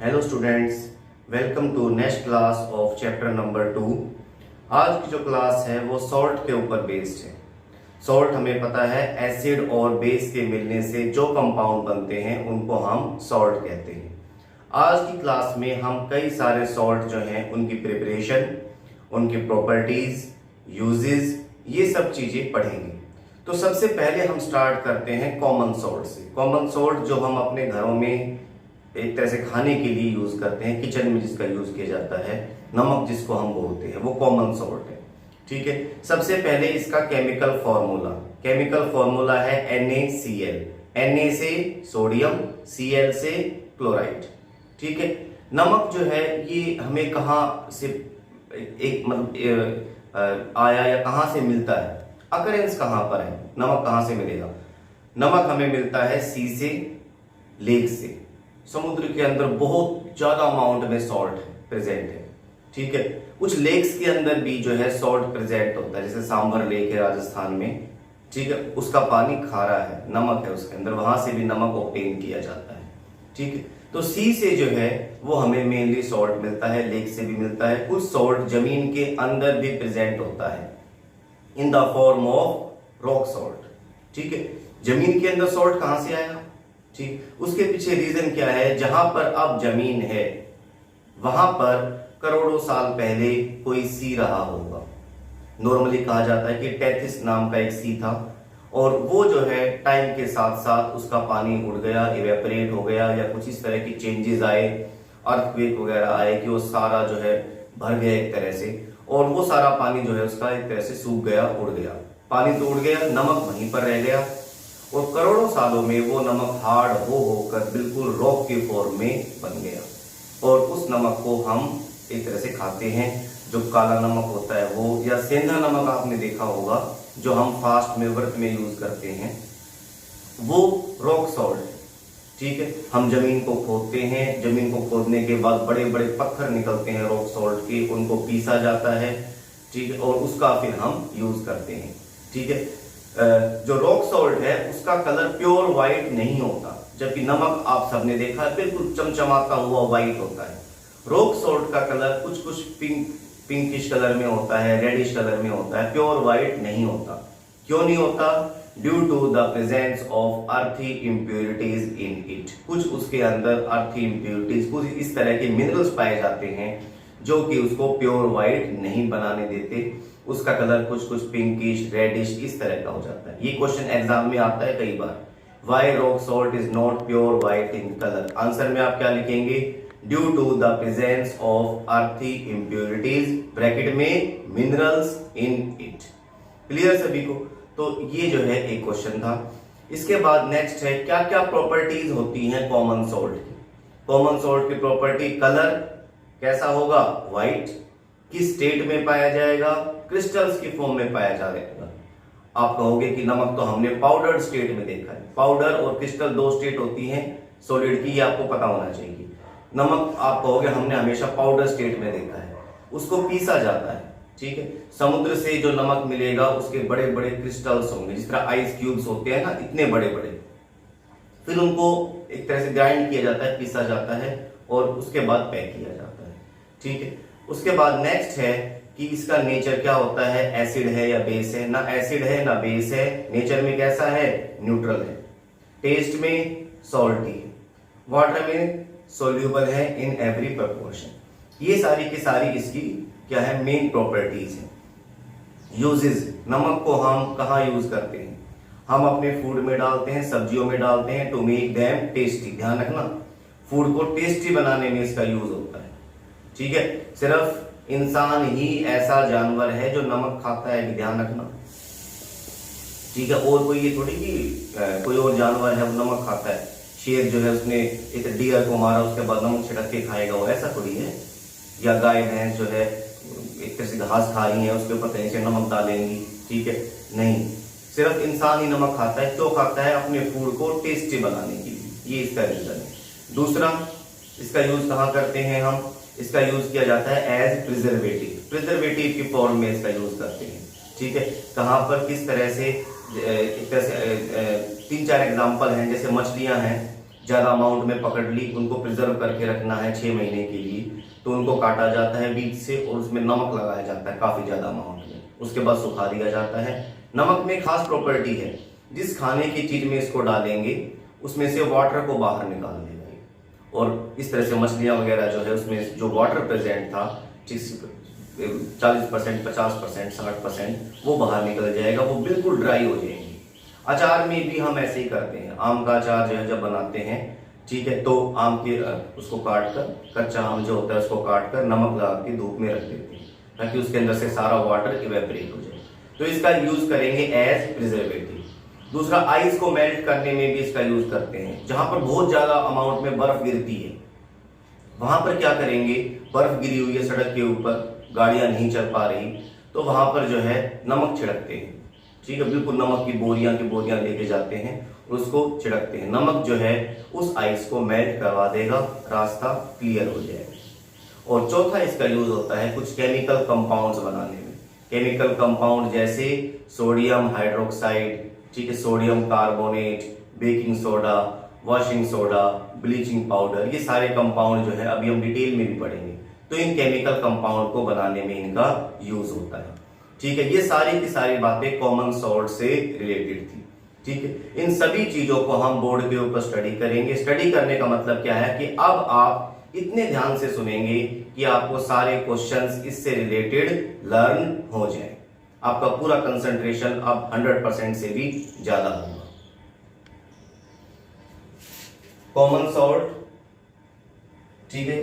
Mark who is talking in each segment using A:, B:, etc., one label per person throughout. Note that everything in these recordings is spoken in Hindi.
A: Hello students, welcome to next class of chapter number 2। आज की जो क्लास है वो सॉल्ट के ऊपर बेस्ड है। सॉल्ट हमें पता है एसिड और बेस के मिलने से जो कंपाउंड बनते हैं उनको हम सॉल्ट कहते हैं। आज की क्लास में हम कई सारे सॉल्ट जो हैं उनकी प्रिपरेशन, उनकी प्रॉपर्टीज, यूजेस, ये सब चीजें पढ़ेंगे। तो सबसे पहले हम स्टार्ट करते हैं कॉमन सॉल्ट से। कॉमन सॉल्ट जो हम अपने घरों में एक तरह से खाने के लिए यूज करते हैं, किचन में जिसका यूज किया जाता है, नमक जिसको हम बोलते हैं, वो कॉमन सॉल्ट है। ठीक है, सबसे पहले इसका केमिकल फॉर्मूला है NaCl। Na से सोडियम, Cl से क्लोराइड। ठीक है, नमक जो है ये हमें कहाँ से एक मतलब आया या कहाँ से मिलता है, अकरेंस कहाँ पर है, नमक कहाँ से मिलेगा? नमक हमें मिलता है सी से, लेक से। समुद्र के अंदर बहुत ज्यादा अमाउंट में सॉल्ट प्रेजेंट है। ठीक है, कुछ लेक्स के अंदर भी जो है सॉल्ट प्रेजेंट होता है, जैसे सांभर लेक है राजस्थान में। ठीक है, उसका पानी खारा है, नमक है उसके अंदर, वहां से भी नमक ऑब्टेन किया जाता है। ठीक है, तो सी से जो है वो हमें मेनली सॉल्ट मिलता है, लेक से भी मिलता है। कुछ सॉल्ट जमीन के अंदर भी प्रेजेंट होता है इन the form of rock salt. ठीक है, जमीन के अंदर सॉल्ट कहां से आया? ठीक, उसके पीछे रीजन क्या है? जहां पर अब जमीन है वहां पर करोड़ों साल पहले कोई सी रहा होगा। नॉर्मली कहा जाता है कि टेथिस नाम का एक सी था, और वो जो है टाइम के साथ साथ उसका पानी उड़ गया, इवेपोरेट हो गया, या कुछ इस तरह की चेंजेस आए, अर्थक्वेक वगैरह आए कि वो सारा जो है भर गया एक तरह से, और वो सारा पानी जो है उसका एक तरह से सूख गया, उड़ गया। पानी तो उड़ गया, नमक वहीं पर रह गया, और करोड़ों सालों में वो नमक हार्ड होकर बिल्कुल रॉक के फॉर्म में बन गया, और उस नमक को हम एक तरह से खाते हैं। जो काला नमक होता है वो, या सेंधा नमक आपने देखा होगा जो हम फास्ट में, व्रत में यूज करते हैं, वो रॉक सॉल्ट है। ठीक है, हम जमीन को खोदते हैं, जमीन को खोदने के बाद बड़े बड़े पत्थर निकलते हैं रॉक सॉल्ट के, उनको पीसा जाता है। ठीक है, और उसका फिर हम यूज करते हैं। ठीक है, जो रॉक सॉल्ट है उसका कलर प्योर व्हाइट नहीं होता, जबकि नमक आप सबने देखा है बिल्कुल चमचमाता हुआ व्हाइट होता है। रॉक सॉल्ट का कलर कुछ कुछ पिंकिश कलर में होता है, रेडिश कलर में होता है, प्योर व्हाइट नहीं होता। क्यों नहीं होता? Due to the presence of earthy impurities in it. कुछ उसके अंदर अर्थी इम्प्योरिटीज, कुछ इस तरह के मिनरल्स पाए जाते हैं जो कि उसको प्योर व्हाइट नहीं बनाने देते। उसका कलर कुछ कुछ पिंकिश, रेडिश इस तरह का हो जाता है। ये क्वेश्चन एग्जाम में आता है कई बार। Why rock salt is not pure white in colour? Answer में आप क्या लिखेंगे? Due to the presence of earthy impurities, bracket में मिनरल्स इन इट। क्लियर सभी को? तो ये जो है एक क्वेश्चन था। इसके बाद नेक्स्ट है, क्या क्या प्रॉपर्टीज होती हैं कॉमन सॉल्ट की? कॉमन सॉल्ट की प्रॉपर्टी, कलर कैसा होगा? व्हाइट। किस स्टेट में पाया जाएगा? क्रिस्टल्स की फॉर्म में पाया जाएगा। आप कहोगे कि नमक तो हमने पाउडर्ड स्टेट में देखा है। पाउडर और क्रिस्टल दो स्टेट होती हैं सॉलिड की, ये आपको पता होना चाहिए। नमक आप कहोगे हमने हमेशा पाउडर स्टेट में देखा है, उसको पीसा जाता है। ठीक है, समुद्र से जो नमक मिलेगा उसके बड़े बड़े क्रिस्टल्स होंगे, जिस तरह आइस क्यूब्स होते हैं ना, इतने बड़े बड़े। फिर उनको एक तरह से ग्राइंड किया जाता है, पीसा जाता है, और उसके बाद पैक किया जाता है। ठीक है, उसके बाद नेक्स्ट है कि इसका नेचर क्या होता है, एसिड है या बेस है? ना एसिड है ना बेस है, नेचर में कैसा है? न्यूट्रल है। टेस्ट में सॉल्टी है, वाटर में सोल्यूबल है इन एवरी प्रोपोर्शन। ये सारी की सारी इसकी क्या है? मेन प्रॉपर्टीज है। यूजेस, नमक को हम कहाँ यूज करते हैं? हम अपने फूड में डालते हैं, सब्जियों में डालते हैं, टू मेक देम टेस्टी। ध्यान रखना, फूड को टेस्टी बनाने में इसका यूज होता है। ठीक है, सिर्फ इंसान ही ऐसा जानवर है जो नमक खाता है, ध्यान रखना। ठीक है, और कोई ये थोड़ी कि कोई और जानवर है वो नमक खाता है। शेर जो है उसने एक डियर को मारा, उसके बाद नमक छिड़क के खाएगा, वो ऐसा थोड़ी है। या गाय भैंस जो है एक तरह से घास खा रही है, उसके ऊपर कहीं से नमक डालेंगी। ठीक है, नहीं, सिर्फ इंसान ही नमक खाता है। क्यों खाता है? अपने फूड को टेस्टी बनाने के लिए, ये इसका रीजन है। दूसरा, इसका यूज कहाँ करते हैं हम? इसका यूज किया जाता है एज प्रिजर्वेटिव की फॉर्म में इसका यूज करते हैं। ठीक है, कहां पर, किस तरह से? एक तरह से 3-4 एग्जांपल हैं, जैसे मछलियां हैं, ज़्यादा अमाउंट में पकड़ ली, उनको प्रिजर्व करके रखना है 6 महीने के लिए, तो उनको काटा जाता है बीच से और उसमें नमक लगाया जाता है काफ़ी ज़्यादा अमाउंट में, उसके बाद सुखा दिया जाता है। नमक में खास प्रॉपर्टी है, जिस खाने की चीज़ में इसको डालेंगे उसमें से वाटर को बाहर निकाल देगा और इस तरह से मछलियाँ वगैरह जो है उसमें जो वाटर प्रेजेंट था 40%, 50%, 60% वो बाहर निकल जाएगा, वो बिल्कुल ड्राई हो जाएंगी। अचार में भी हम ऐसे ही करते हैं, आम का अचार जो है जब बनाते हैं, ठीक है, तो आम के उसको काट कर, कच्चा आम जो होता है उसको काट कर नमक लगा के धूप में रख देते हैं ताकि उसके अंदर से सारा वाटर इवेपोरेट हो जाए, तो इसका यूज करेंगे एज प्रिजर्वेटिव। दूसरा, आइस को मेल्ट करने में भी इसका यूज करते हैं। जहां पर बहुत ज्यादा अमाउंट में बर्फ गिरती है वहां पर क्या करेंगे, बर्फ गिरी हुई है सड़क के ऊपर, गाड़ियां नहीं चल पा रही, तो वहां पर जो है नमक छिड़कते हैं, ठीक है, बिल्कुल नमक की बोरियां लेके जाते हैं, उसको छिड़कते हैं। नमक जो है उस आइस को मेल्ट करवा देगा, रास्ता क्लियर हो जाएगा। और चौथा इसका यूज होता है कुछ केमिकल कंपाउंड्स बनाने में। केमिकल कंपाउंड जैसे सोडियम हाइड्रोक्साइड, ठीक है, sodium carbonate, baking soda, washing soda, bleaching powder, ये सारे कंपाउंड जो है अभी हम डिटेल में भी पढ़ेंगे, तो इन केमिकल कंपाउंड को बनाने में इनका यूज होता है, ठीक है। ये सारी की सारी बातें कॉमन सॉल्ट से रिलेटेड थी, ठीक है। इन सभी चीजों को हम बोर्ड के ऊपर स्टडी करेंगे। स्टडी करने का मतलब क्या है कि अब आप इतने ध्यान से सुनेंगे कि आपको सारे क्वेश्चंस इससे रिलेटेड लर्न हो जाए, आपका पूरा कंसंट्रेशन अब 100% से भी ज्यादा होगा। कॉमन सॉल्ट, ठीक है,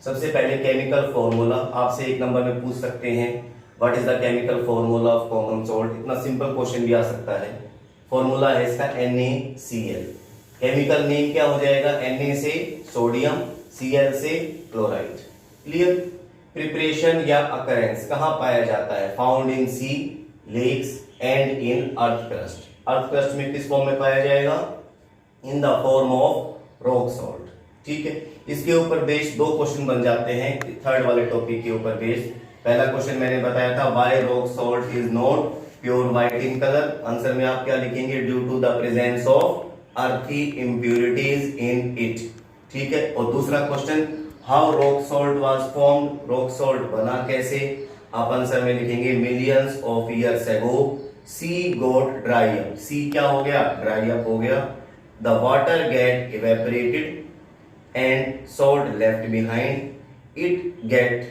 A: सबसे पहले केमिकल फॉर्मूला आपसे 1 नंबर में पूछ सकते हैं, what is the chemical formula of common salt. इतना सिंपल क्वेश्चन भी आ सकता है। फॉर्मूला है इसका NaCl। केमिकल नेम क्या हो जाएगा, Na से सोडियम, Cl से क्लोराइड। क्लियर। प्रिपरेशन या अकरेंस कहां पाया जाता है, found in sea, lakes and in earth crust. Earth crust में किस फॉर्म में पाया जाएगा, in the form of rock salt, ठीक है। इसके ऊपर बेस्ड 2 क्वेश्चन बन जाते हैं थर्ड वाले टॉपिक के ऊपर बेस्ड। पहला क्वेश्चन मैंने बताया था, why rock salt is not pure white in colour. Answer में आप क्या लिखेंगे, due to the presence of earthy impurities in it, ठीक है। और दूसरा question, how rock salt was formed, rock salt बना कैसे। आप आंसर में लिखेंगे, millions of years ago sea got dry up. Sea क्या हो गया, ड्राई अप हो गया। The water get evaporated and salt left behind. It get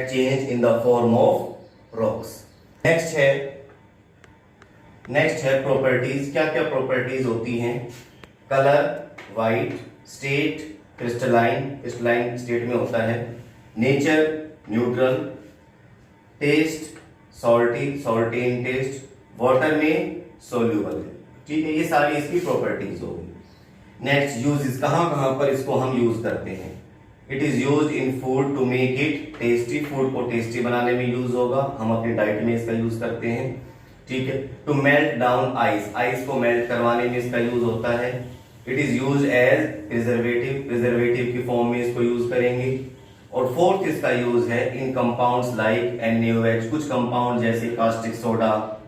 A: changed in the form of rocks. Next है प्रॉपर्टीज। क्या क्या प्रॉपर्टीज होती हैं, colour white, state crystalline state में होता है, नेचर न्यूट्रल, टेस्ट सॉल्टी इन टेस्ट, वाटर में सोल्यूबल है, ठीक है। ये सारी इसकी प्रॉपर्टीज होगी। नेक्स्ट, यूजेस कहां पर इसको हम यूज करते हैं। It is use in food to make it tasty, food को टेस्टी बनाने में यूज होगा, हम अपनी डाइट में इसका यूज करते हैं, ठीक है। टू मेल्ट डाउन आइस को मेल्ट करवाने में इसका यूज होता है। It is use as preservative की फॉर्म में इसको यूज करेंगे। और फोर्थ इसका यूज है इन कंपाउंड्स लाइक NaOH, कुछ कंपाउंड जैसे caustic soda,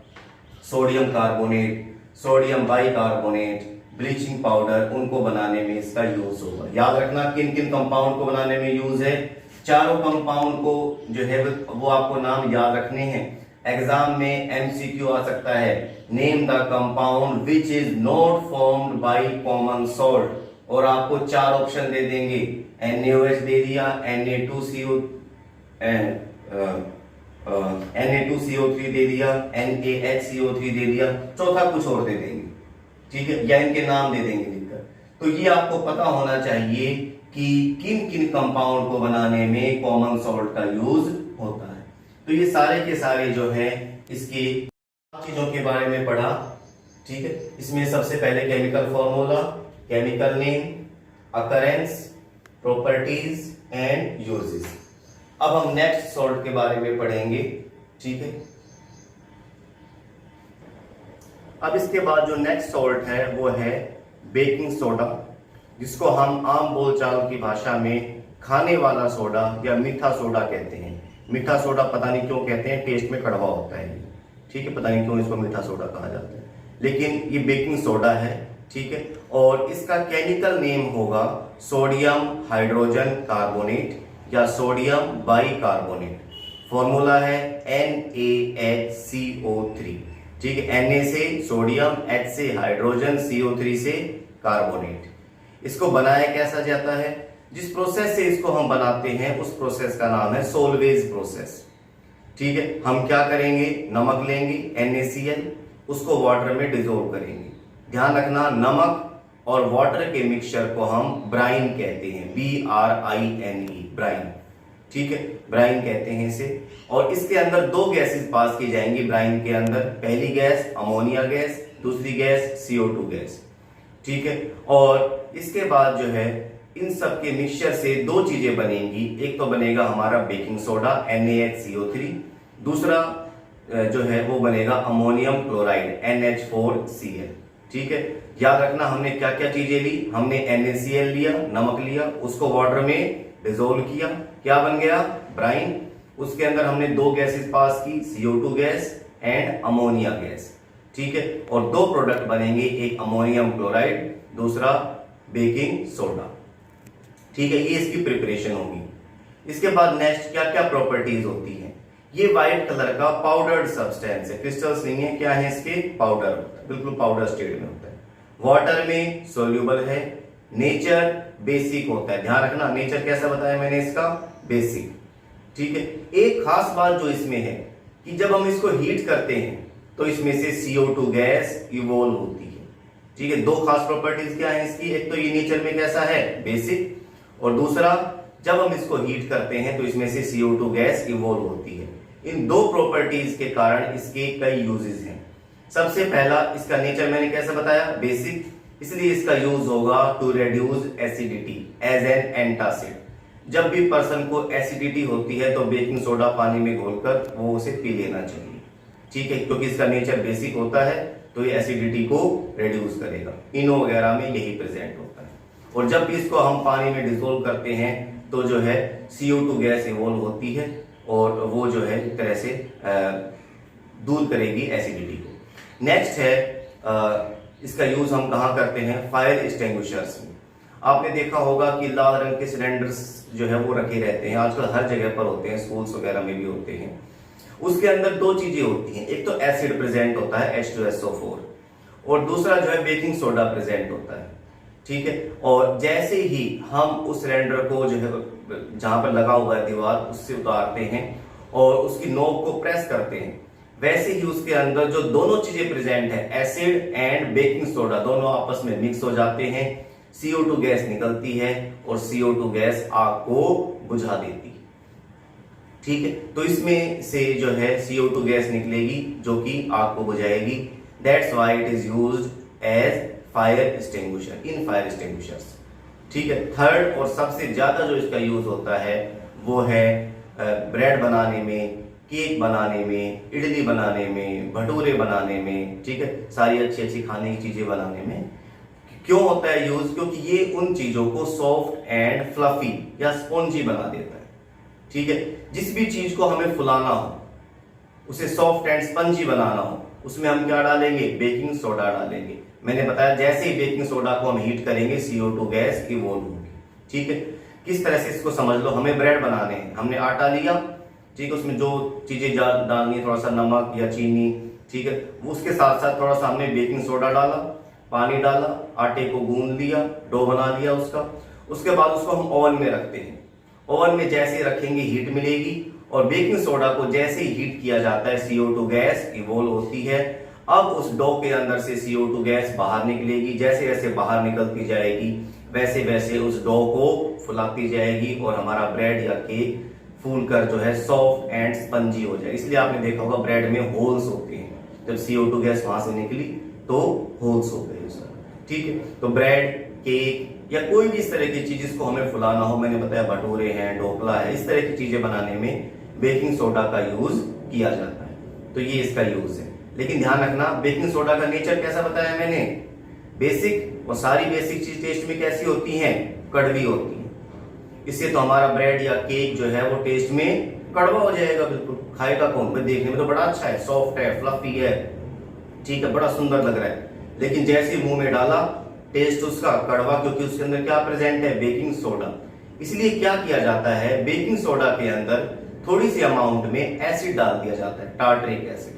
A: sodium carbonate, sodium bicarbonate, bleaching powder, उनको बनाने में इसका यूज होगा। याद रखना किन किन कंपाउंड को बनाने में यूज है, चारों कंपाउंड को जो है वो आपको नाम याद रखने हैं। एग्जाम में MCQ आ सकता है, name the compound which is not formed by common salt, और आपको 4 ऑप्शन दे देंगे, NaOH दे दिया, Na2CO3 दे दिया, NaHCO3 दे दिया, चौथा कुछ और दे देंगे, ठीक है, या इनके नाम दे देंगे लिखकर। तो ये आपको पता होना चाहिए कि किन किन कंपाउंड को बनाने में कॉमन सॉल्ट का यूज होता है। तो ये सारे के सारे जो है इसकी चीजों के बारे में पढ़ा, ठीक है। इसमें सबसे पहले chemical formula, chemical name, occurrence, properties and uses. अब हम नेक्स्ट सॉल्ट के बारे में पढ़ेंगे, ठीक है। अब इसके बाद जो नेक्स्ट सॉल्ट है वो है बेकिंग सोडा, जिसको हम आम बोलचाल की भाषा में खाने वाला सोडा या मीठा सोडा कहते हैं। मीठा सोडा पता नहीं क्यों कहते हैं, टेस्ट में कड़वा होता है, ठीक है, पता नहीं क्यों इसको मीठा सोडा कहा जाता है, लेकिन ये बेकिंग सोडा है, ठीक है। और इसका केमिकल नेम होगा सोडियम हाइड्रोजन कार्बोनेट या सोडियम बाइकार्बोनेट। फॉर्मूला है NaHCO3। ठीक है, Na से सोडियम, H से हाइड्रोजन, CO3 से कार्बोनेट। इसको बनाया कैसा जाता है? जिस प्रोसेस से इसको हम बनाते हैं उस प्रोसेस का नाम है सोल्वेज प्रोसेस। ठीक है, हम क्या करेंगे, नमक लेंगे NaCl, उसको वाटर में डिसोल्व करेंगे। ध्यान रखना, नमक और वाटर के मिक्सचर को हम ब्राइन कहते हैं, BRINE, ब्राइन। ठीक है, ब्राइन कहते हैं इसे। और इसके अंदर दो गैसेस पास की जाएंगी ब्राइन के अंदर। पहली गैस अमोनिया गैस, दूसरी गैस CO2 गैस। ठीक है, और इसके बाद जो है इन सब के मिक्सचर से दो चीजें बनेंगी। एक तो बनेगा हमारा बेकिंग सोडा NaHCO3, दूसरा जो है वो बनेगा अमोनियम क्लोराइड NH4Cl। ठीक है, याद रखना हमने क्या क्या चीजें ली। हमने NaCl लिया, नमक लिया, उसको वाटर में डिसोल्व किया, क्या बन गया, ब्राइन। उसके अंदर हमने दो गैसेस पास की, CO2 gas and ammonia gas. ठीक है, और दो प्रोडक्ट बनेंगे, एक अमोनियम क्लोराइड, दूसरा बेकिंग सोडा। ठीक है, ये इसकी प्रिपरेशन होगी। इसके बाद नेक्स्ट क्या क्या प्रॉपर्टीज होती हैं। ये व्हाइट कलर का पाउडर्ड सब्सटेंस है, क्रिस्टल्स नहीं है, क्या है इसके, पाउडर होता है, बिल्कुल पाउडर स्टेट में होता है, वाटर में सोल्यूबल है, नेचर बेसिक होता है। ध्यान रखना, नेचर कैसा बताया मैंने इसका, बेसिक। ठीक है, एक खास बात जो इसमें है कि जब हम इसको हीट करते हैं तो इसमें से CO2 गैस इवोल्व होती है। ठीक है, दो खास प्रॉपर्टीज क्या है इसकी, एक तो ये नेचर में कैसा है, बेसिक, और दूसरा जब हम इसको हीट करते हैं तो इसमें से CO2 गैस इवोल्व होती है। इन दो प्रॉपर्टीज के कारण इसके कई यूजेस हैं। सबसे पहला, इसका नेचर मैंने कैसे बताया, बेसिक, इसलिए इसका यूज होगा to reduce acidity as an antacid. जब भी पर्सन को एसिडिटी होती है तो बेकिंग सोडा पानी में घोलकर वो उसे पी लेना चाहिए। ठीक है, क्योंकि इसका नेचर बेसिक होता है तो ये एसिडिटी को रिड्यूस करेगा। इनो वगैरह में यही प्रेजेंट होता है। और जब भी इसको हम पानी में डिसोल्व करते हैं तो जो है CO2 गैस इवोल्व होती है और वो जो है एक तरह से दूर करेगी एसिडिटी को। नेक्स्ट है इसका यूज हम कहाँ करते हैं, फायर एक्सटिंग्विशर्स में। आपने देखा होगा कि लाल रंग के सिलेंडर्स जो है वो रखे रहते हैं, आजकल हर जगह पर होते हैं, स्कूल्स वगैरह में भी होते हैं। उसके अंदर दो चीजें होती हैं, एक तो एसिड प्रेजेंट होता है H2SO4 और दूसरा जो है बेकिंग सोडा प्रेजेंट होता है। ठीक है, और जैसे ही हम उस सिलेंडर को जो है जहां पर लगा हुआ है दीवार उससे उतारते हैं और उसकी नोक को प्रेस करते हैं, वैसे ही उसके अंदर जो दोनों चीजें प्रेजेंट है, एसिड एंड बेकिंग सोडा, दोनों आपस में मिक्स हो जाते हैं, CO2 गैस निकलती है और CO2 गैस आग को बुझा देती है। ठीक है, तो इसमें से जो है CO2 गैस निकलेगी जो कि आग को बुझाएगी। That's why it is used as fire extinguisher in fire extinguishers. ठीक है, थर्ड और सबसे ज्यादा जो इसका यूज होता है वो है ब्रेड बनाने में, केक बनाने में, इडली बनाने में, भटूरे बनाने में। ठीक है, सारी अच्छी अच्छी खाने की चीजें बनाने में क्यों होता है यूज, क्योंकि ये उन चीजों को सॉफ्ट एंड फ्लफी या स्पॉन्जी बना देता है। ठीक है, जिस भी चीज को हमें फुलाना हो, उसे सॉफ्ट एंड स्पंजी बनाना हो, उसमें हम क्या डालेंगे, बेकिंग सोडा डालेंगे। मैंने बताया जैसे ही बेकिंग सोडा को हम हीट करेंगे CO2 गैस इवोल्व होगी। ठीक है, किस तरह से इसको समझ लो, हमें ब्रेड बनाने हैं, हमने आटा लिया, ठीक है, उसमें जो चीजें डालनी है, थोड़ा सा नमक या चीनी, ठीक है, उसके साथ साथ थोड़ा सा हमने बेकिंग सोडा डाला, पानी डाला, आटे को गूंद लिया, डो बना लिया उसका। उसके बाद उसको हम ओवन में रखते हैं। ओवन में जैसे रखेंगे हीट मिलेगी और बेकिंग सोडा को जैसे ही हीट किया जाता है CO2 गैस इवोल्व होती है। अब उस डो के अंदर से CO2 गैस बाहर निकलेगी, जैसे जैसे बाहर निकलती जाएगी वैसे वैसे उस डो को फुलाती जाएगी और हमारा ब्रेड या केक फूल कर जो है सॉफ्ट एंड स्पंजी हो जाए। इसलिए आपने देखा होगा ब्रेड में होल्स होते हैं, जब CO2 गैस वहां से निकली तो होल्स हो गए। ठीक है, तो ब्रेड, केक या कोई भी इस तरह की चीज जिसको हमें फुलाना हो, मैंने बताया भटूरे हैं, ढोकला है, इस तरह की चीजें बनाने में बेकिंग सोडा का यूज किया जाता है। तो ये इसका यूज है। लेकिन ध्यान रखना, बेकिंग सोडा का नेचर कैसा बताया मैंने, बेसिक, और सारी बेसिक चीज टेस्ट में कैसी होती हैं, कड़वी होती है। इससे तो हमारा ब्रेड या केक जो है वो टेस्ट में कड़वा हो जाएगा, बिल्कुल खाएगा कौन, भाई देखने में तो बड़ा अच्छा है, सॉफ्ट है, फ्लफी है, ठीक है, बड़ा सुंदर लग रहा है, लेकिन जैसे मुंह में डाला टेस्ट उसका कड़वा, क्योंकि उसके अंदर क्या प्रेजेंट है, बेकिंग सोडा। इसलिए क्या किया जाता है, बेकिंग सोडा के अंदर थोड़ी सी अमाउंट में एसिड डाल दिया जाता है, टार्टरिक एसिड।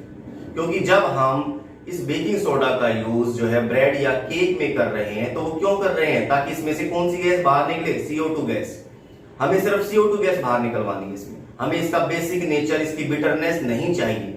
A: क्योंकि जब हम इस बेकिंग सोडा का यूज जो है ब्रेड या केक में कर रहे हैं, तो वो क्यों कर रहे हैं, ताकि इसमें से कौन सी गैस बाहर निकले, CO2 गैस। हमें सिर्फ CO2 गैस बाहर निकलवानी है इसमें, हमें इसका बेसिक नेचर, इसकी बिटरनेस नहीं चाहिए।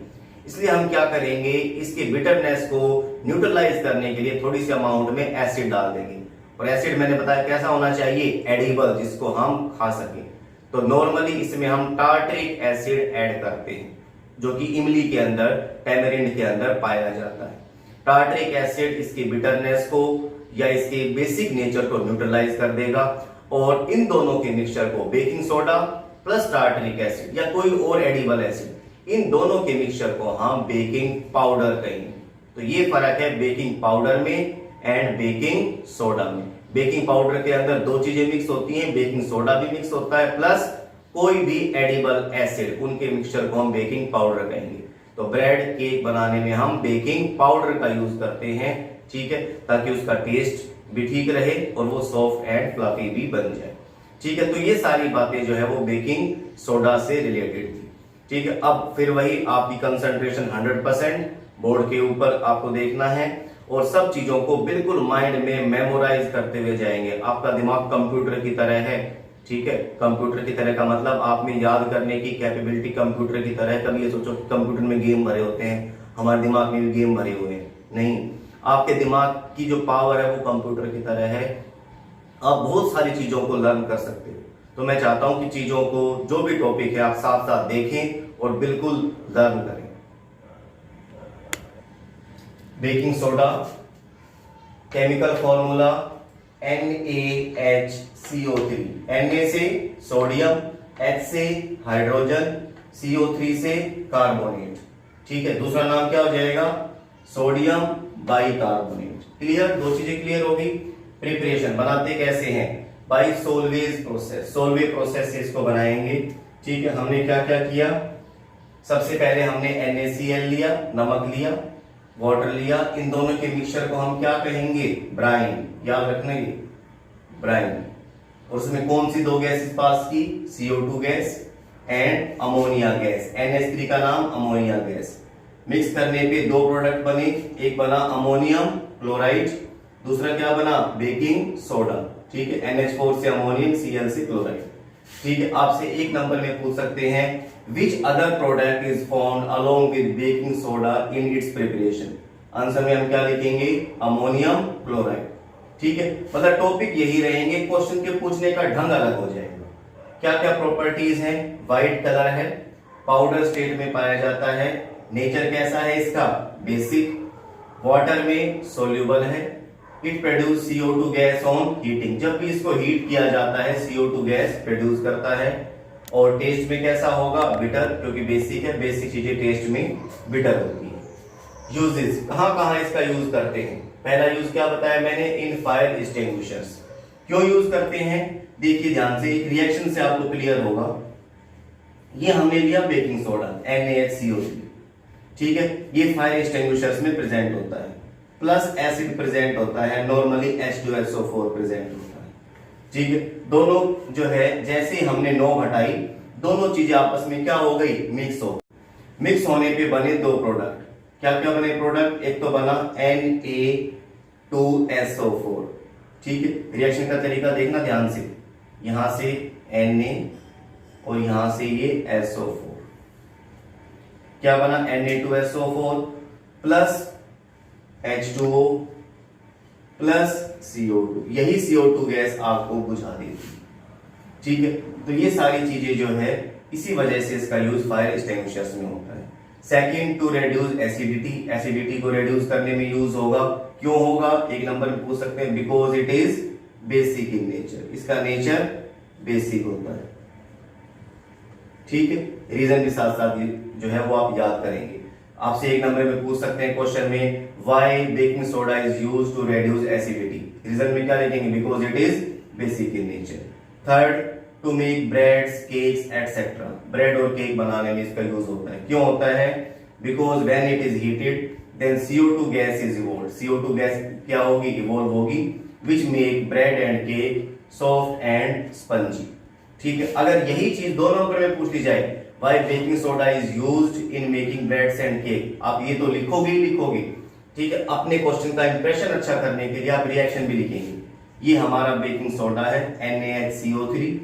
A: इसलिए हम क्या करेंगे, इसके बिटरनेस को न्यूट्रलाइज करने के लिए थोड़ी सी अमाउंट में एसिड डाल देंगे। और एसिड मैंने बताया कैसा होना चाहिए, एडिबल, जिसको हम खा सकें। तो नॉर्मली इसमें हम टार्टरिक एसिड ऐड करते हैं, जो कि इमली के अंदर, टैमरिंड के अंदर पाया जाता है। टार्टरिक एसिड इसकी बिटरनेस को या इसके बेसिक नेचर को न्यूट्रलाइज कर देगा, और इन दोनों के मिक्सचर को, baking soda plus tartaric acid या कोई और एडिबल एसिड, इन दोनों के मिक्सचर को हम बेकिंग पाउडर कहेंगे। तो ये फर्क है बेकिंग पाउडर में एंड बेकिंग सोडा में। बेकिंग पाउडर के अंदर दो चीजें मिक्स होती हैं, बेकिंग सोडा भी मिक्स होता है प्लस कोई भी एडिबल एसिड, उनके मिक्सचर को हम बेकिंग पाउडर कहेंगे। तो ब्रेड केक बनाने में हम बेकिंग पाउडर का यूज करते हैं, ठीक है, ताकि उसका टेस्ट भी ठीक रहे और वो सॉफ्ट एंड फ्लफी भी बन जाए, ठीक है। तो ये सारी बातें जो है वो बेकिंग सोडा से रिलेटेड थी, ठीक है। अब फिर वही आपकी कंसंट्रेशन 100% बोर्ड के ऊपर आपको देखना है, और सब चीजों को बिल्कुल माइंड में मेमोराइज करते हुए जाएंगे। आपका दिमाग कंप्यूटर की तरह है, ठीक है। कंप्यूटर की तरह का मतलब आप में याद करने की कैपेबिलिटी कंप्यूटर की तरह है। कभी ये सोचो कि कंप्यूटर में गेम भरे होते हैं, हमारे दिमाग में भी गेम भरे हुए हैं, नहीं। आपके दिमाग की जो पावर है वो कंप्यूटर की तरह है, आप बहुत सारी चीजों को लर्न कर सकते हो। तो मैं चाहता हूं कि चीजों को, जो भी टॉपिक है, आप साथ साथ देखें और बिल्कुल लर्न करें। Baking soda, chemical formula NaHCO3। Na से सोडियम, H से हाइड्रोजन, CO3 से कार्बोनेट, ठीक है। दूसरा नाम क्या हो जाएगा, सोडियम बाइकार्बोनेट। क्लियर, दो चीजें क्लियर होगी। प्रिपरेशन बनाते कैसे हैं, बाई सोलवेज प्रोसेस, सोलवे प्रोसेस से इसको बनाएंगे, ठीक है। हमने क्या क्या किया, सबसे पहले हमने NaCl लिया, नमक लिया, वाटर लिया, इन दोनों के मिक्सचर को हम क्या कहेंगे, ब्राइन, याद रखना ये ब्राइन। और उसमें कौन सी दो गैस पास की, CO2 gas and ammonia gas, NH3 का नाम अमोनिया गैस। मिक्स करने पे दो प्रोडक्ट बने, एक बना अमोनियम क्लोराइड, दूसरा क्या बना, बेकिंग सोडा, ठीक है। NH4 से अमोनियम, Cl से क्लोराइड, ठीक है। आपसे एक नंबर में पूछ सकते हैं, which other product is formed along with baking soda in its preparation. Answer में हम क्या लिखेंगे, अमोनियम क्लोराइड, ठीक है। मतलब टॉपिक यही रहेंगे, क्वेश्चन के पूछने का ढंग अलग हो जाएगा। क्या क्या प्रॉपर्टीज हैं, व्हाइट कलर है, पाउडर स्टेट में पाया जाता है, नेचर कैसा है इसका, बेसिक, वाटर में सोल्यूबल है, it produce CO2 gas on heating, जब भी इसको हीट किया जाता है CO2 गैस प्रोड्यूस करता है, और टेस्ट में कैसा होगा, बिटर, क्योंकि बेसिक है, बेसिक चीजें टेस्ट में बिटर होती है। यूजेस, कहां कहां इसका यूज करते हैं, पहला यूज क्या बताया मैंने, इन फायर एक्सटिंग्विशर्स। क्यों यूज करते हैं, देखिए ध्यान से, एक रिएक्शन से आपको क्लियर होगा। ये हमने लिया बेकिंग सोडा NaHCO3, ठीक है, ये फायर एक्सटिंग्विशर्स में प्रेजेंट होता है, प्लस एसिड प्रेजेंट होता है, नॉर्मली H2SO4 प्रेजेंट होता है, ठीक है। दोनों जो है, जैसे हमने नोब हटाई, दोनों चीजें आपस में क्या हो गई, मिक्स हो। मिक्स होने पे बने दो प्रोडक्ट, क्या क्या बने प्रोडक्ट, एक तो बना Na2SO4, ठीक है। रिएक्शन का तरीका देखना ध्यान से, यहां से Na और यहां से ये SO4, क्या बना, Na2SO4 plus H2O plus CO2, यही CO2 गैस आपको बुझा देती है, ठीक है। तो ये सारी चीजें जो है, इसी वजह से इसका यूज फायर एक्सटिंग्विशर्स में होता है। Second, to reduce acidity, acidity को रिड्यूस करने में यूज होगा। क्यों होगा, एक नंबर में पूछ सकते हैं, because it is basic in nature, इसका नेचर बेसिक होता है, ठीक है। रीजन के साथ साथ जो है वो आप याद करेंगे। आपसे एक नंबर में पूछ सकते हैं क्वेश्चन में, why baking soda is used to reduce acidity, reason में क्या लिखेंगे, because it is basic in nature. Third, to make breads, cakes etcetera, bread और केक बनाने में इसका यूज होता है। क्यों होता है, because when it is heated then CO2 gas is evolve, CO2 gas क्या होगी, इवॉल्व होगी, which make bread and cake soft and spongy. ठीक है, अगर यही चीज दो नंबर में पूछ ली जाए, why baking soda is used in making breads and cake, आप ये तो लिखोगे ही लिखोगे। ठीक है, अपने क्वेश्चन का इंप्रेशन अच्छा करने के लिए आप रिएक्शन भी लिखेंगे। ये हमारा बेकिंग सोडा है NaHCO3।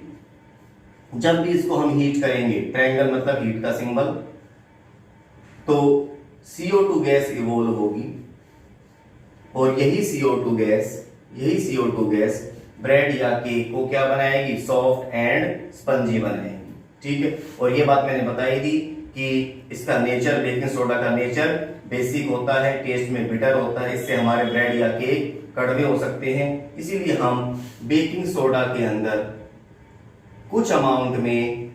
A: जब भी इसको हम हीट करेंगे, ट्रायंगल मतलब हीट का सिंबल, तो CO2 गैस इवोल्व होगी और यही CO2 गैस ब्रेड या केक को क्या बनाएगी, सॉफ्ट एंड स्पंजी बनाएगी। ठीक है, और ये बात मैंने बताई थी कि इसका नेचर, बेकिंग सोडा का नेचर बेसिक होता है, टेस्ट में बिटर होता है, इससे हमारे ब्रेड या केक कड़वे हो सकते हैं। इसीलिए हम बेकिंग सोडा के अंदर कुछ अमाउंट में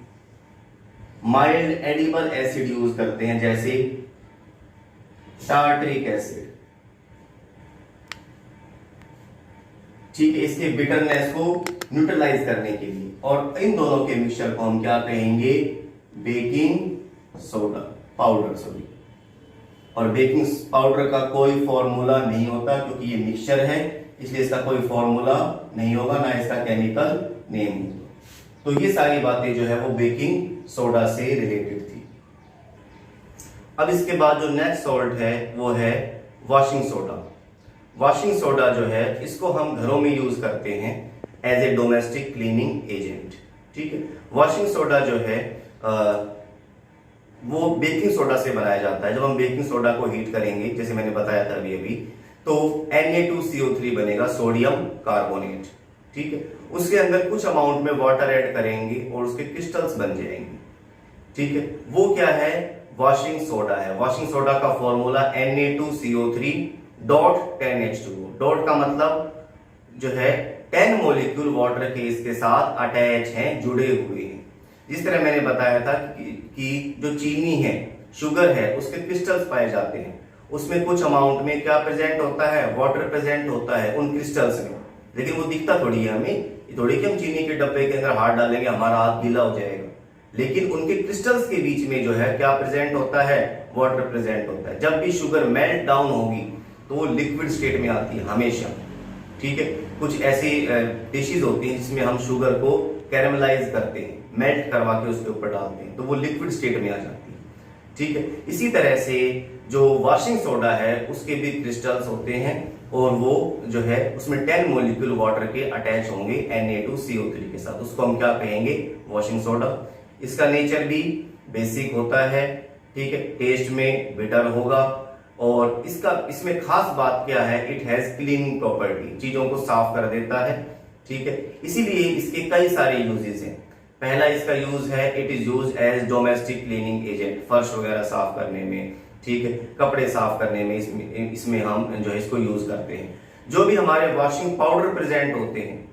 A: माइल्ड एडिबल एसिड यूज करते हैं, जैसे टार्टरिक एसिड। ठीक है, इसके बिटरनेस को न्यूट्रलाइज करने के लिए, और इन दोनों के मिक्सचर को हम क्या कहेंगे, बेकिंग सोडा पाउडर। सॉरी, और बेकिंग पाउडर का कोई फॉर्मूला नहीं होता क्योंकि ये मिक्सचर है, इसलिए इसका कोई फॉर्मूला नहीं होगा, ना इसका केमिकल नेम होगा। तो ये सारी बातें जो है वो बेकिंग सोडा से रिलेटेड थी। अब इसके बाद जो नेक्स्ट सॉल्ट है वो है वॉशिंग सोडा। वॉशिंग सोडा जो है इसको हम घरों में यूज करते हैं as a domestic cleaning agent. ठीक है, वॉशिंग सोडा जो है वो बेकिंग सोडा से बनाया जाता है। जब हम बेकिंग सोडा को हीट करेंगे, जैसे मैंने बताया था अभी, तो Na2CO3 बनेगा, सोडियम कार्बोनेट। ठीक है, उसके अंदर कुछ अमाउंट में वाटर ऐड करेंगे और उसके क्रिस्टल्स बन जाएंगे। ठीक है, वो क्या है, वॉशिंग सोडा है। वॉशिंग सोडा का formula Na2CO3 dot 10H2O। Dot का मतलब जो है 10 मॉलिक्यूल वाटर के इसके साथ अटैच हैं, जुड़े हुए हैं। जिस तरह मैंने बताया था कि जो चीनी है, शुगर है, उसके क्रिस्टल्स पाए जाते हैं, उसमें कुछ अमाउंट में क्या प्रेजेंट होता है, वाटर प्रेजेंट होता है उन क्रिस्टल्स में, लेकिन वो दिखता थोड़ी है हमें। थोड़ी कि हम चीनी के डब्बे के अंदर हाथ डालेंगे हमारा हाथ गीला हो जाएगा, लेकिन उनके क्रिस्टल्स के बीच में जो है क्या प्रेजेंट होता है, वाटर प्रेजेंट होता है। जब भी शुगर मेल्ट डाउन होगी तो वो लिक्विड स्टेट में आती है हमेशा। ठीक है, कुछ ऐसी डिशेज होती हैं जिसमें हम शुगर को कैरेमलाइज करते हैं, मेल्ट करवा के उसके ऊपर डालते हैं, तो वो लिक्विड स्टेट में आ जाती है। ठीक है, इसी तरह से जो वॉशिंग सोडा है उसके भी क्रिस्टल्स होते हैं और वो जो है उसमें 10 मॉलिक्यूल वाटर के अटैच होंगे Na2CO3 के साथ, उसको हम क्या कहेंगे, वॉशिंग सोडा। इसका नेचर भी बेसिक होता है। ठीक है, टेस्ट में बिटर होगा और इसमें खास बात क्या है, इट हैज क्लीनिंग प्रॉपर्टी, चीजों को साफ कर देता है। ठीक है, इसीलिए इसके कई सारे यूजेस हैं। पहला इसका यूज है, it is use as domestic cleaning agent, फर्श वगैरह साफ करने में, ठीक है, कपड़े साफ करने में इसमें हम जो है इसको यूज करते हैं। जो भी हमारे वॉशिंग पाउडर प्रेजेंट होते हैं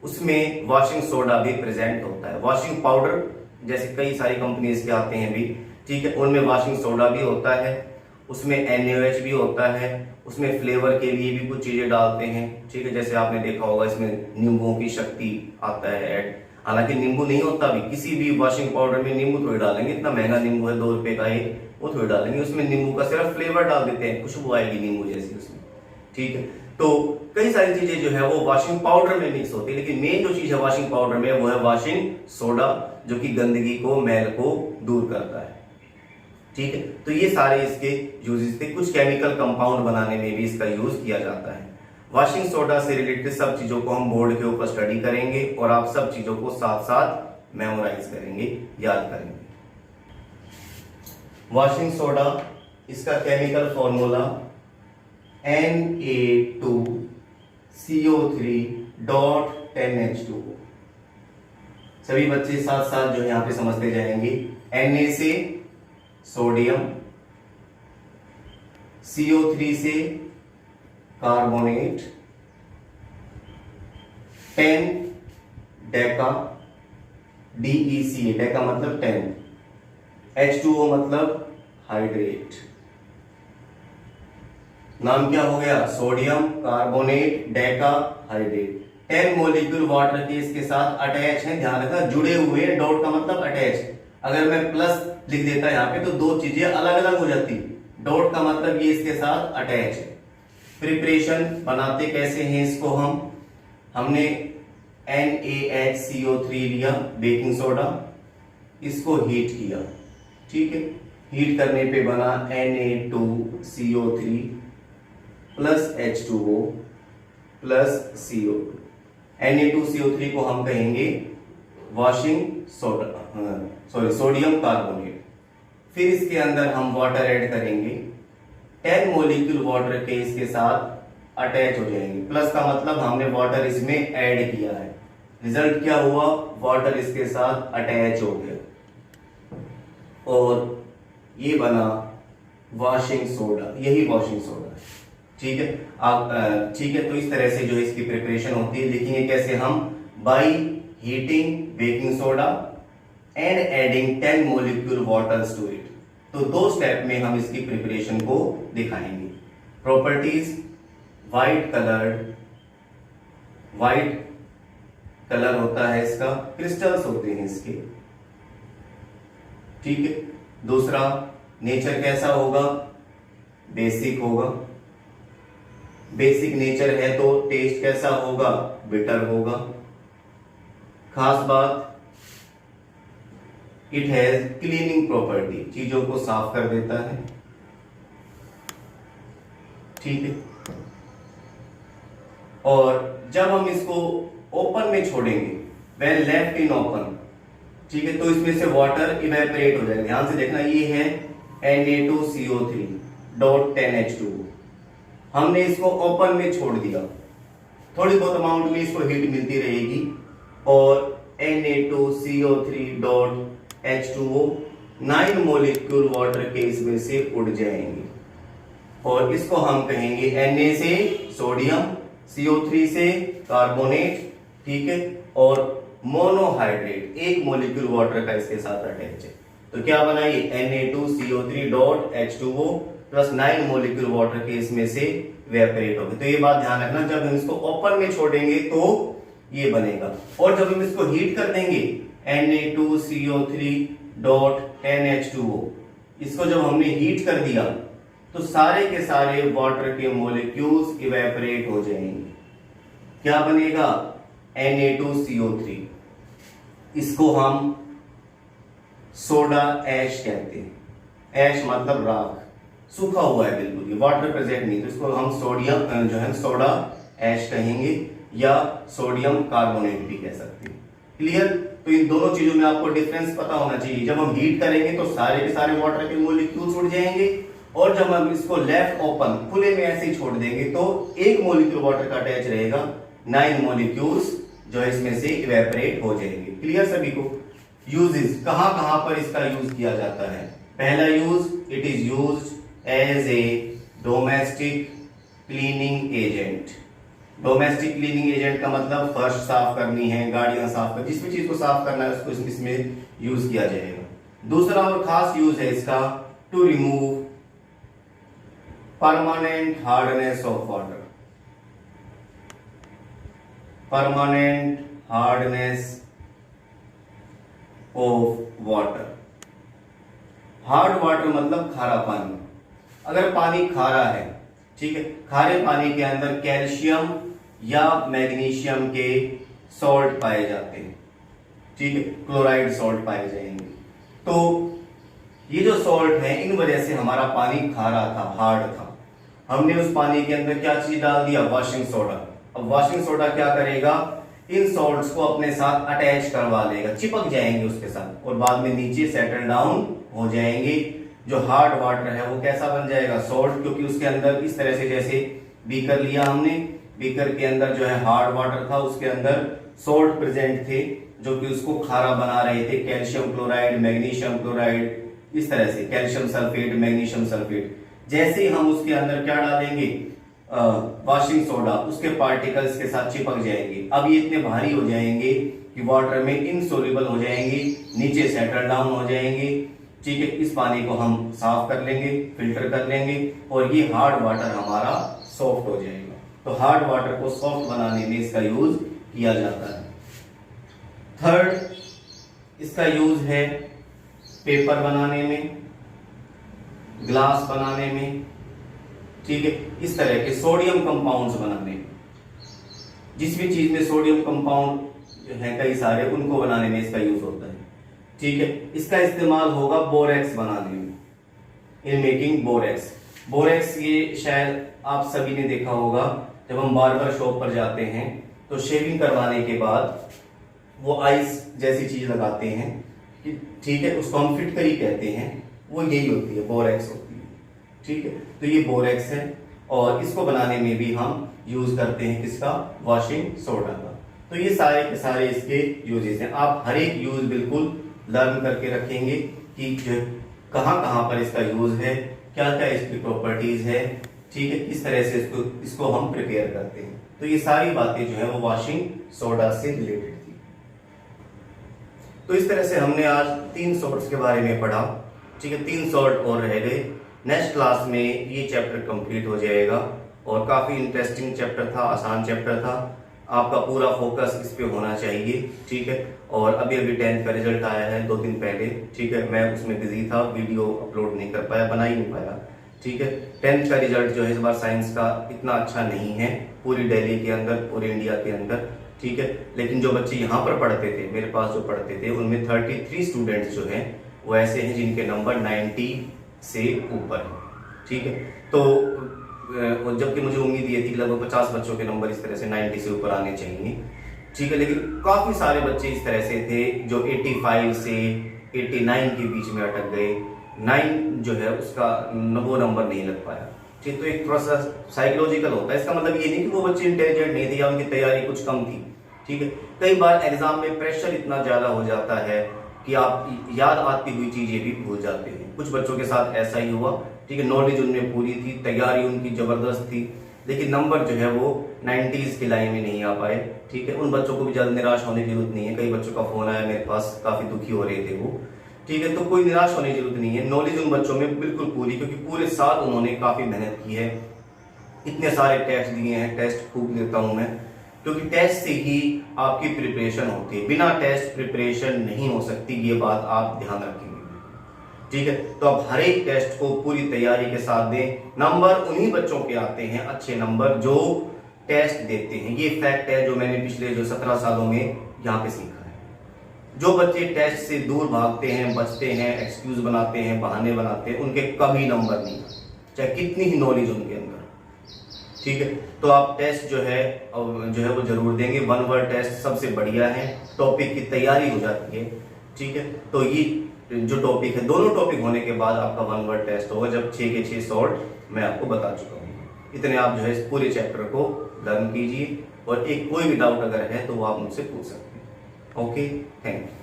A: उसमें वॉशिंग सोडा भी प्रेजेंट होता है। वॉशिंग पाउडर जैसे कई सारी कंपनीज के आते हैं भी, ठीक है, उनमें वॉशिंग सोडा भी होता है, उसमें NaOH भी होता है, उसमें फ्लेवर के लिए भी कुछ चीजें डालते हैं। ठीक है, जैसे आपने देखा होगा इसमें नींबुओं की शक्ति आता है ऐड, हालांकि नींबू नहीं होता भी, किसी भी वॉशिंग पाउडर में नींबू थोड़ी डालेंगे, इतना महंगा नींबू है 2 रुपए का एक, वो थोड़ी डालेंगे, उसमें नींबू का सिर्फ फ्लेवर डाल देते हैं, खुशबू आएगी नींबू जैसी उसमें। ठीक है, तो कई सारी चीजें जो है वो वॉशिंग पाउडर में मिक्स होती है, लेकिन मेन जो चीज है वॉशिंग पाउडर में वो है वॉशिंग सोडा, जो कि गंदगी को, मैल को दूर करता है। ठीक है, तो ये सारे इसके यूजेस थे। कुछ केमिकल कंपाउंड बनाने में भी इसका यूज किया जाता है। वॉशिंग सोडा से रिलेटेड सब चीजों को हम बोर्ड के ऊपर स्टडी करेंगे और आप सब चीजों को साथ साथ मेमोराइज करेंगे, याद करेंगे। वॉशिंग सोडा, इसका केमिकल फॉर्मूला Na2CO3.10H2O। सभी बच्चे साथ साथ जो यहां पे समझते जाएंगे। Na से सोडियम, CO3 से कार्बोनेट, 10 डेका, DECA, डेका मतलब 10, H2O मतलब हाइड्रेट। नाम क्या हो गया, sodium carbonate Deka hydrate. 10 molecule water के इसके साथ अटैच है, ध्यान रखना, जुड़े हुए, डॉट का मतलब अटैच। अगर मैं प्लस लिख देता यहाँ पे तो दो चीजें अलग अलग हो जाती, डॉट का मतलब ये इसके साथ अटैच है। प्रिपरेशन बनाते कैसे हैं इसको हमने NaHCO3 लिया बेकिंग सोडा, इसको हीट किया, ठीक है। हीट करने पे बना Na2CO3 plus H2O plus CO2। Na2CO3 को हम कहेंगे वॉशिंग सोडा, सोडियम कार्बोनेट। फिर इसके अंदर हम वाटर ऐड करेंगे, 10 मोलिक्यूल वाटर के इसके साथ अटैच हो जाएंगे। प्लस का मतलब हमने वाटर इसमें ऐड किया है, रिजल्ट क्या हुआ, वाटर इसके साथ अटैच हो गया और ये बना वॉशिंग सोडा, यही वॉशिंग सोडा है, ठीक है। आप ठीक है, तो इस तरह से जो इसकी प्रिपरेशन होती है लिखेंगे कैसे हम, by heating baking soda and adding 10 molecule waters to it. तो 2 स्टेप में हम इसकी प्रिपरेशन को दिखाएंगे। प्रॉपर्टीज, व्हाइट कलर होता है इसका, क्रिस्टल्स होते हैं इसके, ठीक है। दूसरा, नेचर कैसा होगा, बेसिक होगा। बेसिक नेचर है तो टेस्ट कैसा होगा, बिटर होगा। खास बात, इट हैज क्लीनिंग प्रॉपर्टी, चीजों को साफ कर देता है, ठीक है। और जब हम इसको ओपन में छोड़ेंगे, वेन लेफ्ट इन ओपन, ठीक है, तो इसमें से वाटर इवेपोरेट हो जाएगा। ध्यान से देखना, ये है Na2CO3 डॉट 10H2O। हमने इसको ओपन में छोड़ दिया, थोड़ी बहुत अमाउंट में इसको हीट मिलती रहेगी और Na2CO3 dot H2O 9 molecule water के इसमें से उड़ जाएंगे और इसको हम कहेंगे Na से सोडियम, CO3 से कार्बोनेट, ठीक है, और मोनोहाइड्रेट, 1 मोलिक्यूल वाटर का इसके साथ अटैच है। तो क्या बना ये Na2CO3 dot H2O plus 9 molecule water के इसमें से वेपोरेट हो गए। तो ये बात ध्यान रखना, जब हम इसको ओपन में छोड़ेंगे तो ये बनेगा, और जब हम इसको हीट कर देंगे Na2CO3 डॉट 10H2O, इसको जब हमने हीट कर दिया तो सारे के सारे वाटर के मोलिक्यूल्स इवेपोरेट हो जाएंगे। क्या बनेगा, Na2CO3। इसको हम सोडा ऐश कहते हैं। ऐश मतलब राख, सूखा हुआ है बिल्कुल, ये वाटर प्रेजेंट नहीं, तो इसको हम सोडियम जो है सोडा ऐश कहेंगे या सोडियम कार्बोनेट भी कह सकते हैं। क्लियर। तो इन दोनों चीजों में आपको डिफरेंस पता होना चाहिए। जब हम हीट करेंगे तो सारे के सारे वाटर के मोलिक्यूल्स उड़ जाएंगे, और जब हम इसको लेफ्ट ओपन खुले में ऐसे ही छोड़ देंगे तो 1 मोलिक्यूल वाटर का अटैच रहेगा, 9 मोलिक्यूल्स जो है इसमें से इवेपोरेट हो जाएंगे। क्लियर सभी को। यूजेस, कहां कहां पर इसका यूज किया जाता है। पहला use, it is used as a domestic cleaning agent. Domestic cleaning agent का मतलब फर्श साफ करनी है, गाड़ियां साफ कर, जिस भी चीज को साफ करना है उसको इसमें यूज किया जाएगा। दूसरा और खास यूज है इसका, to remove permanent hardness of water. Permanent hardness of water. Hard water मतलब खारा पानी। अगर पानी खारा है, ठीक है, खारे पानी के अंदर कैल्शियम या मैग्नीशियम के सॉल्ट पाए जाते हैं, ठीक है, क्लोराइड सॉल्ट पाए जाएंगे। तो ये जो सॉल्ट है, इन वजह से हमारा पानी खारा था, हार्ड था। हमने उस पानी के अंदर क्या चीज डाल दिया, वॉशिंग सोडा। अब वॉशिंग सोडा क्या करेगा, इन सॉल्ट्स को अपने साथ अटैच करवा लेगा, चिपक जाएंगे उसके साथ और बाद में नीचे सेटल डाउन हो जाएंगे। जो हार्ड वाटर है वो कैसा बन जाएगा, सॉल्ट, क्योंकि उसके अंदर इस तरह से, जैसे बीकर लिया हमने, बीकर के अंदर जो है हार्ड वाटर था, उसके अंदर सॉल्ट प्रेजेंट थे जो कि उसको खारा बना रहे थे, कैल्शियम क्लोराइड, मैग्नीशियम क्लोराइड, इस तरह से कैल्शियम सल्फेट, मैग्नीशियम सल्फेट। जैसे ही हम उसके अंदर क्या डालेंगे, वॉशिंग सोडा, उसके पार्टिकल्स के साथ चिपक जाएंगे। अब ये इतने भारी हो जाएंगे कि वाटर में इनसोल्युबल हो जाएंगे, नीचे सेटल डाउन हो जाएंगे, ठीक है। इस पानी को हम साफ कर लेंगे, फिल्टर कर लेंगे और ये हार्ड वाटर हमारा सॉफ्ट हो जाएगा। तो हार्ड वाटर को सॉफ्ट बनाने में इसका यूज किया जाता है। थर्ड, इसका यूज है पेपर बनाने में, ग्लास बनाने में, ठीक है। इस तरह के सोडियम कंपाउंड्स बनाने, जिस भी चीज में सोडियम कंपाउंड है कई सारे, उनको बनाने में इसका यूज होता है। ठीक है। इसका इस्तेमाल होगा बोरेक्स बनाने में, इन मेकिंग बोरेक्स। बोरेक्स ये शायद आप सभी ने देखा होगा, जब हम बार्बर शॉप पर जाते हैं तो शेविंग करवाने के बाद वो आइस जैसी चीज लगाते हैं, ठीक है, उसको हम फिटकरी कहते हैं, वो यही होती है, बोरेक्स होती है। ठीक है। तो ये बोरेक्स है और इसको बनाने में भी हम यूज करते हैं किसका, वॉशिंग सोडा का। तो ये सारे के सारे इसके यूजेस हैं। आप हर एक यूज बिल्कुल लर्न करके रखेंगे कि जो कहां कहां पर इसका यूज है, क्या क्या इसकी प्रॉपर्टीज है, ठीक है, किस तरह से इसको हम प्रिपेयर करते हैं। तो ये सारी बातें जो है वो वॉशिंग सोडा से रिलेटेड थी। तो इस तरह से हमने आज 3 सॉल्ट्स के बारे में पढ़ा। ठीक है, 3 सॉल्ट और रह गए। नेक्स्ट क्लास में ये चैप्टर कंप्लीट हो जाएगा और काफी इंटरेस्टिंग चैप्टर था, आसान चैप्टर था। आपका पूरा फोकस इस पे होना चाहिए। ठीक है। और अभी 10th का रिजल्ट आया है 2 दिन पहले। ठीक है, मैं उसमें बिजी था, वीडियो अपलोड नहीं कर पाया, बना ही नहीं पाया। ठीक है। 10th का रिजल्ट जो है इस बार साइंस का इतना अच्छा नहीं है पूरी दिल्ली के अंदर, पूरे इंडिया के अंदर। ठीक है। लेकिन जो बच्चे यहाँ पर पढ़ते थे, मेरे पास जो पढ़ते थे, उनमें 33 स्टूडेंट्स जो हैं वो ऐसे हैं जिनके नंबर 90 से ऊपर है। ठीक है। तो जबकि मुझे उम्मीद ये थी कि लगभग 50 बच्चों के नंबर इस तरह से 90 से ऊपर आने चाहिए। ठीक है। लेकिन काफी सारे बच्चे इस तरह से थे जो 85 से 89 के बीच में अटक गए। 9 जो है उसका वो नंबर नहीं लग पाया। ठीक। तो एक थोड़ा सा साइकोलॉजिकल होता है। इसका मतलब ये नहीं कि वो बच्चे इंटेलिजेंट नहीं थे या उनकी तैयारी कुछ कम थी। ठीक है। कई बार एग्जाम में प्रेशर इतना ज्यादा हो जाता है कि आप याद आती हुई चीजें भी भूल जाते हैं। कुछ बच्चों के साथ ऐसा ही हुआ। ठीक है। नॉलेज उनमें पूरी थी, तैयारी उनकी जबरदस्त थी, लेकिन नंबर जो है वो 90s की लाइन में नहीं आ पाए। ठीक है। उन बच्चों को भी ज्यादा निराश होने की जरूरत नहीं है। कई बच्चों का फोन आया मेरे पास, काफी दुखी हो रहे थे वो। ठीक है। तो कोई निराश होने की जरूरत नहीं है। नॉलेज उन बच्चों में बिल्कुल पूरी, क्योंकि पूरे साल उन्होंने काफी मेहनत की है। इतने सारे टेस्ट दिए हैं, टेस्ट खूब लेता हूं मैं, क्योंकि टेस्ट से ही आपकी प्रिपरेशन होती है। बिना टेस्ट प्रिपरेशन नहीं हो सकती, ये बात आप ध्यान रखेंगे। ठीक है। तो आप हर एक टेस्ट को पूरी तैयारी के साथ दें। नंबर उन्हीं बच्चों के आते हैं, अच्छे नंबर, जो टेस्ट देते हैं। ये फैक्ट है जो मैंने पिछले जो 17 सालों में यहाँ पे सीखा है। जो बच्चे टेस्ट से दूर भागते हैं, बचते हैं, एक्सक्यूज बनाते हैं, बहाने बनाते हैं, उनके कभी नंबर नहीं, चाहे कितनी ही नॉलेज उनके अंदर। ठीक है। तो आप टेस्ट जो है वो जरूर देंगे। 1 वर्ड टेस्ट सबसे बढ़िया है, टॉपिक की तैयारी हो जाती है। ठीक है। तो ये जो टॉपिक है, दोनों टॉपिक होने के बाद आपका 1 वर्ड टेस्ट होगा, जब 6 के 6 सॉल्ट मैं आपको बता चुका हूँ। इतने आप जो है इस पूरे चैप्टर को लर्न कीजिए और एक कोई भी डाउट अगर है तो वो आप मुझसे पूछ सकते हैं। Okay, thank you.